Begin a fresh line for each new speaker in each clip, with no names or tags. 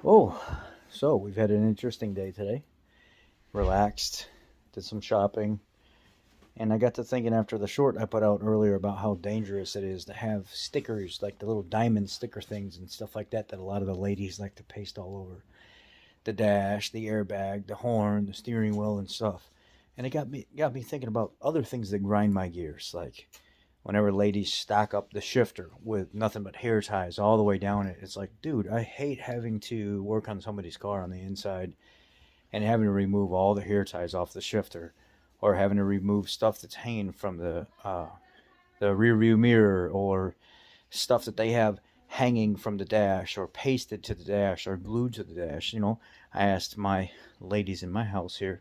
Oh, so we've had an interesting day today. Relaxed, did some shopping, and I got to thinking after the short I put out earlier about how dangerous it is to have stickers, like the little diamond sticker things and stuff like that, that a lot of the ladies like to paste all over the dash, the airbag, the horn, the steering wheel, and stuff. And it got me thinking about other things that grind my gears, like whenever ladies stack up the shifter with nothing but hair ties all the way down it. It's like, dude, I hate having to work on somebody's car on the inside and having to remove all the hair ties off the shifter, or having to remove stuff that's hanging from the rear view mirror, or stuff that they have hanging from the dash or pasted to the dash or glued to the dash. I asked my ladies in my house here,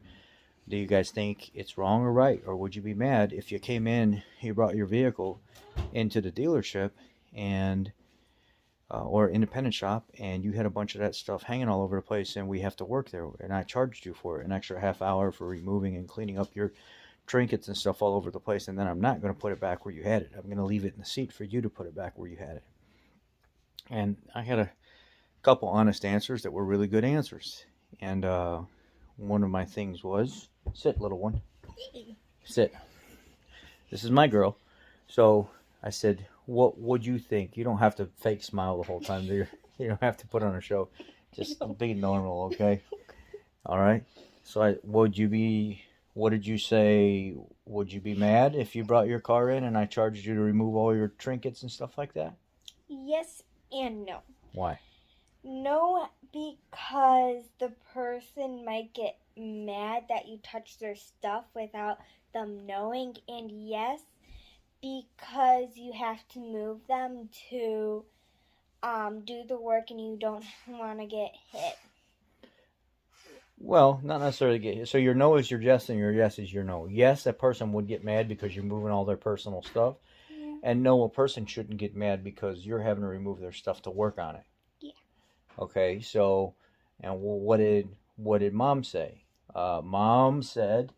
do you guys think it's wrong or right? Or would you be mad if you came in, you brought your vehicle into the dealership and or independent shop, and you had a bunch of that stuff hanging all over the place, and we have to work there, and I charged you for it, an extra half hour for removing and cleaning up your trinkets and stuff all over the place, and then I'm not going to put it back where you had it. I'm going to leave it in the seat for you to put it back where you had it. And I had a couple honest answers that were really good answers. And one of my things was, sit, little one. Sit. This is my girl. So I said, what would you think? You don't have to fake smile the whole time, do you? You don't have to put on a show. Just be normal, okay? All right. So what did you say? Would you be mad if you brought your car in and I charged you to remove all your trinkets and stuff like that?
Yes and no.
Why?
No, because the person might get mad that you touch their stuff without them knowing. And yes, because you have to move them to do the work and you don't want to get hit.
Well, not necessarily get hit. So your no is your yes and your yes is your no. Yes, that person would get mad because you're moving all their personal stuff.
Yeah.
And no, a person shouldn't get mad because you're having to remove their stuff to work on it.
Yeah.
Okay, so, and what did mom say? Mom said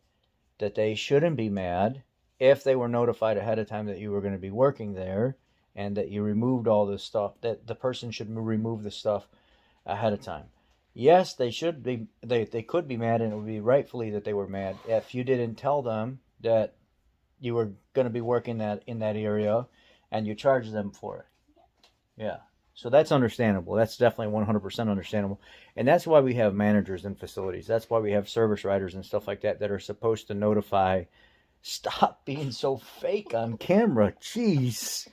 that they shouldn't be mad if they were notified ahead of time that you were going to be working there and that you removed all this stuff, that the person should remove the stuff ahead of time. Yes, they should be. They could be mad, and it would be rightfully that they were mad if you didn't tell them that you were going to be working that in that area, and you charged them for it. Yeah. So that's understandable. That's definitely 100% understandable. And that's why we have managers in facilities. That's why we have service writers and stuff like that that are supposed to notify. Stop being so fake on camera. Jeez.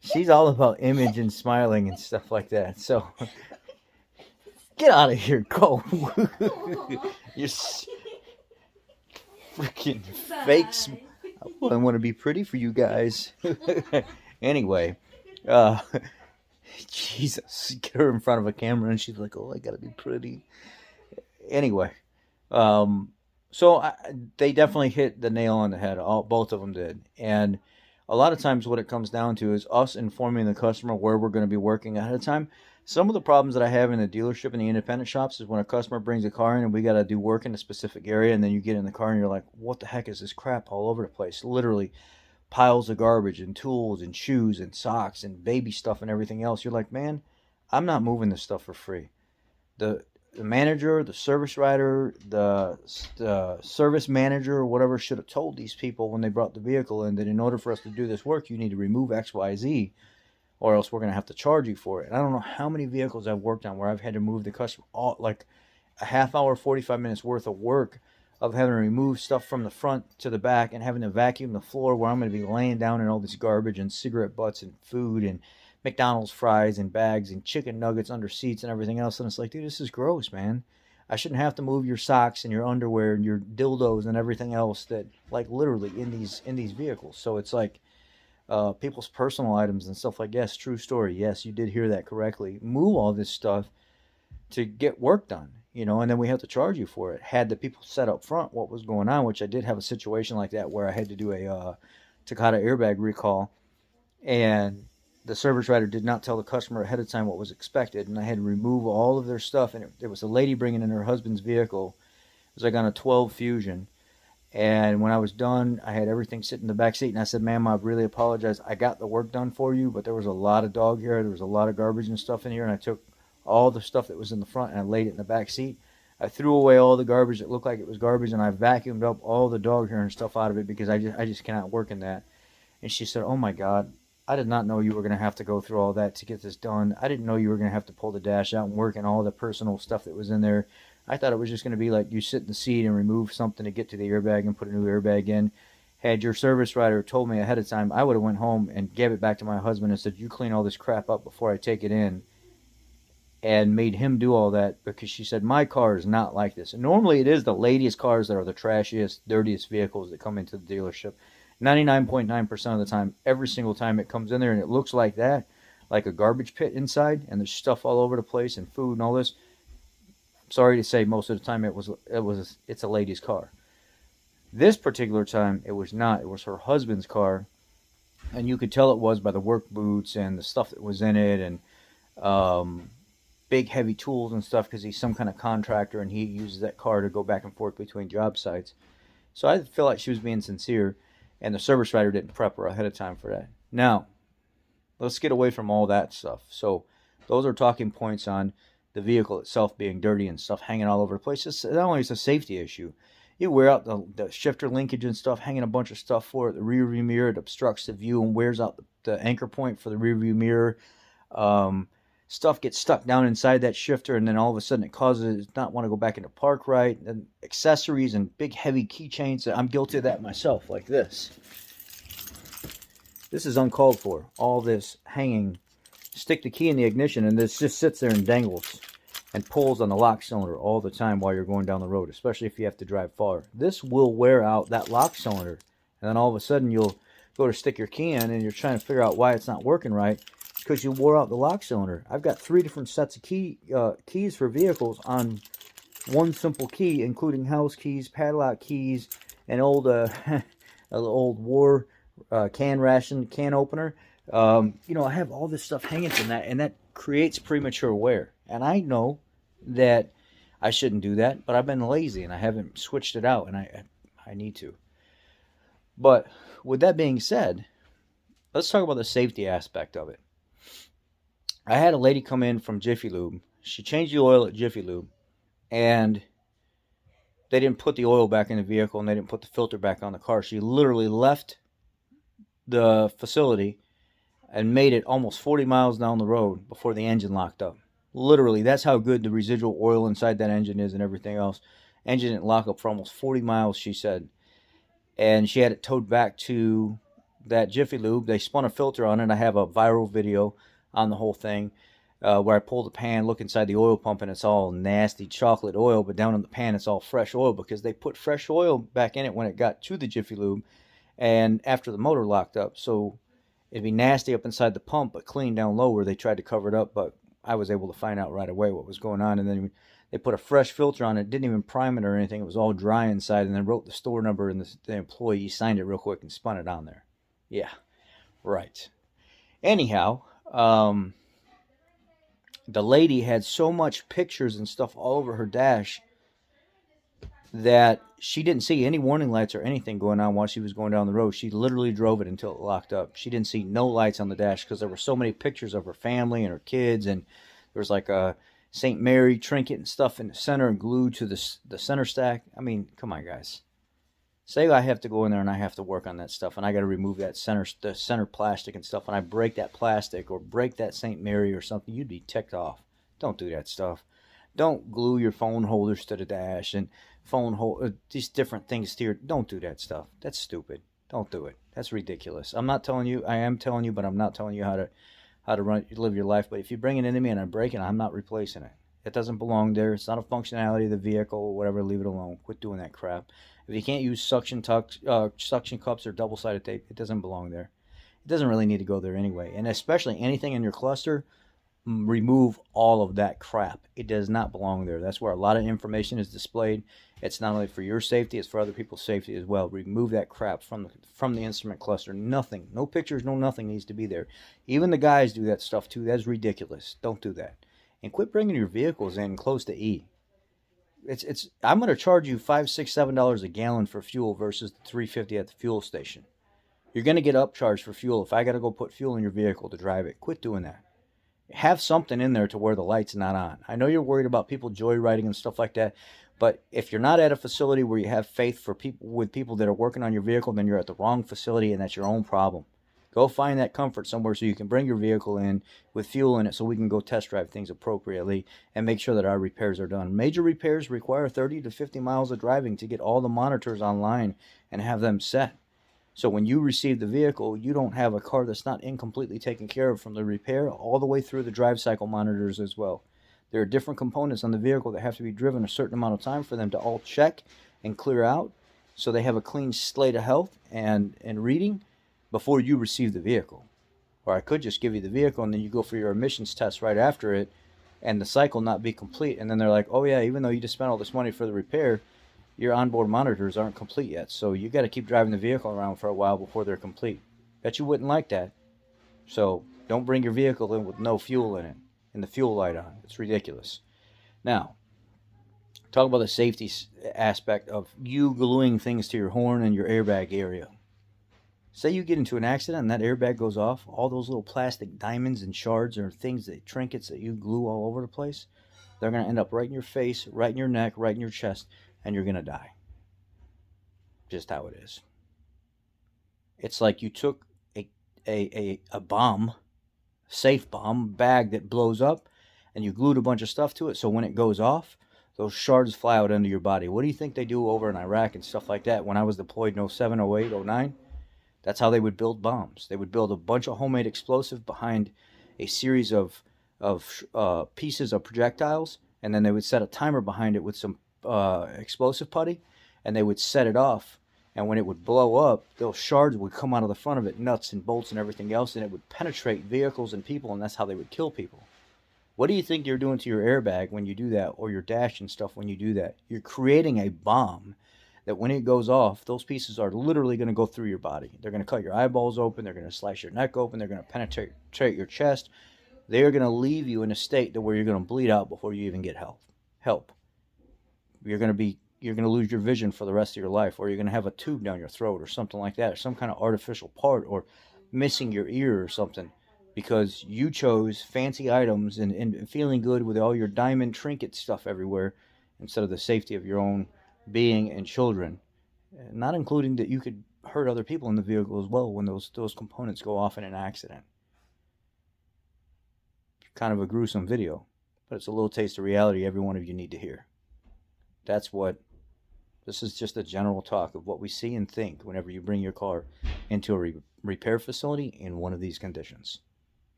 She's all about image and smiling and stuff like that. So get out of here. Go. You're freaking fake. I want to be pretty for you guys. Anyway. Jesus, get her in front of a camera and she's like, oh, I gotta be pretty. Anyway, so they definitely hit the nail on the head. Both of them did. And a lot of times what it comes down to is us informing the customer where we're going to be working ahead of time. Some of the problems that I have in the dealership and the independent shops is when a customer brings a car in and we got to do work in a specific area, and then you get in the car and you're like, what the heck is this crap all over the place? Literally piles of garbage and tools and shoes and socks and baby stuff and everything else. You're like, man, I'm not moving this stuff for free. The manager, the service writer, the service manager or whatever should have told these people when they brought the vehicle in that in order for us to do this work, you need to remove X, Y, Z, or else we're going to have to charge you for it. And I don't know how many vehicles I've worked on where I've had to move the customer like a half hour, 45 minutes worth of work of having to remove stuff from the front to the back and having to vacuum the floor where I'm going to be laying down in all this garbage and cigarette butts and food and McDonald's fries and bags and chicken nuggets under seats and everything else. And it's like, dude, this is gross, man. I shouldn't have to move your socks and your underwear and your dildos and everything else that, like, literally in these vehicles. So it's like people's personal items and stuff like, yes, true story. Yes, you did hear that correctly. Move all this stuff to get work done. And then we have to charge you for it. Had the people set up front what was going on, which I did have a situation like that where I had to do a Takata airbag recall, and the service writer did not tell the customer ahead of time what was expected, and I had to remove all of their stuff. And there was a lady bringing in her husband's vehicle. It was like on a 12 Fusion, and when I was done, I had everything sitting in the back seat, and I said, ma'am, I really apologize. I got the work done for you, but there was a lot of dog hair. There was a lot of garbage and stuff in here, and I took all the stuff that was in the front, and I laid it in the back seat. I threw away all the garbage that looked like it was garbage, and I vacuumed up all the dog hair and stuff out of it because I just cannot work in that. And she said, "Oh my God, I did not know you were going to have to go through all that to get this done. I didn't know you were going to have to pull the dash out and work and all the personal stuff that was in there. I thought it was just going to be like you sit in the seat and remove something to get to the airbag and put a new airbag in. Had your service writer told me ahead of time, I would have went home and gave it back to my husband and said, you clean all this crap up before I take it in, and made him do all that, because she said, my car is not like this. And normally it is the ladies' cars that are the trashiest, dirtiest vehicles that come into the dealership. 99.9% of the time, every single time it comes in there and it looks like that, like a garbage pit inside, and there's stuff all over the place and food and all this. Sorry to say, most of the time it's a lady's car. This particular time, it was not. It was her husband's car, and you could tell it was by the work boots and the stuff that was in it, and big heavy tools and stuff, because he's some kind of contractor and he uses that car to go back and forth between job sites. So I feel like she was being sincere, and the service writer didn't prep her ahead of time for that. Now, let's get away from all that stuff. So those are talking points on the vehicle itself being dirty and stuff hanging all over the place. It's not only is a safety issue. You wear out the shifter linkage and stuff, hanging a bunch of stuff for it. The rear view mirror, it obstructs the view and wears out the anchor point for the rear view mirror. Stuff gets stuck down inside that shifter, and then all of a sudden it causes it not want to go back into park right. And accessories and big heavy keychains. I'm guilty of that myself, like this. This is uncalled for. All this hanging. Stick the key in the ignition, and this just sits there and dangles and pulls on the lock cylinder all the time while you're going down the road, especially if you have to drive far. This will wear out that lock cylinder, and then all of a sudden you'll go to stick your key in and you're trying to figure out why it's not working right, because you wore out the lock cylinder. I've got 3 different sets of keys for vehicles on one simple key, including house keys, padlock keys, an old old war can opener. I have all this stuff hanging from that, and that creates premature wear. And I know that I shouldn't do that, but I've been lazy and I haven't switched it out, and I need to. But with that being said, let's talk about the safety aspect of it. I had a lady come in from Jiffy Lube. She changed the oil at Jiffy Lube, and they didn't put the oil back in the vehicle, and they didn't put the filter back on the car. She literally left the facility and made it almost 40 miles down the road before the engine locked up. Literally, that's how good the residual oil inside that engine is and everything else. Engine didn't lock up for almost 40 miles, she said. And she had it towed back to that Jiffy Lube. They spun a filter on it. I have a viral video on the whole thing where I pull the pan, look inside the oil pump, and it's all nasty chocolate oil, but down in the pan it's all fresh oil, because they put fresh oil back in it when it got to the Jiffy Lube and after the motor locked up. So it'd be nasty up inside the pump, but clean down low where they tried to cover it up. But I was able to find out right away what was going on. And then they put a fresh filter on it, didn't even prime it or anything. It was all dry inside, and then wrote the store number, and the employee signed it real quick and spun it on there. Yeah, right. Anyhow, the lady had so much pictures and stuff all over her dash that she didn't see any warning lights or anything going on while she was going down the road. She literally drove it until it locked up. She didn't see no lights on the dash because there were so many pictures of her family and her kids, and there was like a St. Mary trinket and stuff in the center and glued to the center stack. I mean, come on, guys. Say I have to go in there and I have to work on that stuff, and I got to remove that the center plastic and stuff, and I break that plastic or break that St. Mary or something, you'd be ticked off. Don't do that stuff. Don't glue your phone holders to the dash and these different things to your. Don't do that stuff. That's stupid. Don't do it. That's ridiculous. I'm not telling you. I am telling you, but I'm not telling you how to live your life. But if you bring it into me and I break it, I'm not replacing it. It doesn't belong there. It's not a functionality of the vehicle or whatever. Leave it alone. Quit doing that crap. If you can't use suction cups or double-sided tape, it doesn't belong there. It doesn't really need to go there anyway. And especially anything in your cluster, remove all of that crap. It does not belong there. That's where a lot of information is displayed. It's not only for your safety, it's for other people's safety as well. Remove that crap from the instrument cluster. Nothing, no pictures, no nothing needs to be there. Even the guys do that stuff too. That's ridiculous. Don't do that. And quit bringing your vehicles in close to E. I'm going to charge you $5, $6, $7 a gallon for fuel versus the $3.50 at the fuel station. You're going to get upcharged for fuel if I got to go put fuel in your vehicle to drive it. Quit doing that. Have something in there to where the light's not on. I know you're worried about people joyriding and stuff like that, but if you're not at a facility where you have faith for people that are working on your vehicle, then you're at the wrong facility, and that's your own problem. Go find that comfort somewhere so you can bring your vehicle in with fuel in it so we can go test drive things appropriately and make sure that our repairs are done. Major repairs require 30 to 50 miles of driving to get all the monitors online and have them set. So when you receive the vehicle, you don't have a car that's not incompletely taken care of from the repair all the way through the drive cycle monitors as well. There are different components on the vehicle that have to be driven a certain amount of time for them to all check and clear out so they have a clean slate of health and reading before you receive the vehicle. Or I could just give you the vehicle and then you go for your emissions test right after it and the cycle not be complete. And then they're like, oh yeah, even though you just spent all this money for the repair, your onboard monitors aren't complete yet. So you got to keep driving the vehicle around for a while before they're complete. Bet you wouldn't like that. So don't bring your vehicle in with no fuel in it and the fuel light on. It's ridiculous. Now, talk about the safety aspect of you gluing things to your horn and your airbag area. Say you get into an accident and that airbag goes off, all those little plastic diamonds and shards or things, that trinkets that you glue all over the place, they're going to end up right in your face, right in your neck, right in your chest, and you're going to die. Just how it is. It's like you took a bomb, safe bomb, bag that blows up, and you glued a bunch of stuff to it, so when it goes off, those shards fly out into your body. What do you think they do over in Iraq and stuff like that? When I was deployed in 07, 08, 09, that's how they would build bombs. They would build a bunch of homemade explosive behind a series of pieces of projectiles, and then they would set a timer behind it with some explosive putty, and they would set it off. And when it would blow up, those shards would come out of the front of it, nuts and bolts and everything else, and it would penetrate vehicles and people, and that's how they would kill people. What do you think you're doing to your airbag when you do that, or your dash and stuff when you do that? You're creating a bomb that when it goes off, those pieces are literally going to go through your body. They're going to cut your eyeballs open. They're going to slice your neck open. They're going to penetrate your chest. They're going to leave you in a state to where you're going to bleed out before you even get help. You're going to lose your vision for the rest of your life, or you're going to have a tube down your throat or something like that, or some kind of artificial part, or missing your ear or something, because you chose fancy items and feeling good with all your diamond trinket stuff everywhere instead of the safety of your own being and children, not including that you could hurt other people in the vehicle as well when those components go off in an accident. Kind of a gruesome video, but it's a little taste of reality every one of you need to hear. This is just a general talk of what we see and think whenever you bring your car into a repair facility in one of these conditions.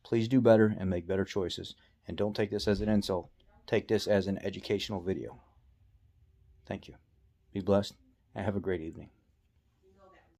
Please do better and make better choices, and don't take this as an insult. Take this as an educational video. Thank you. Be blessed and have a great evening.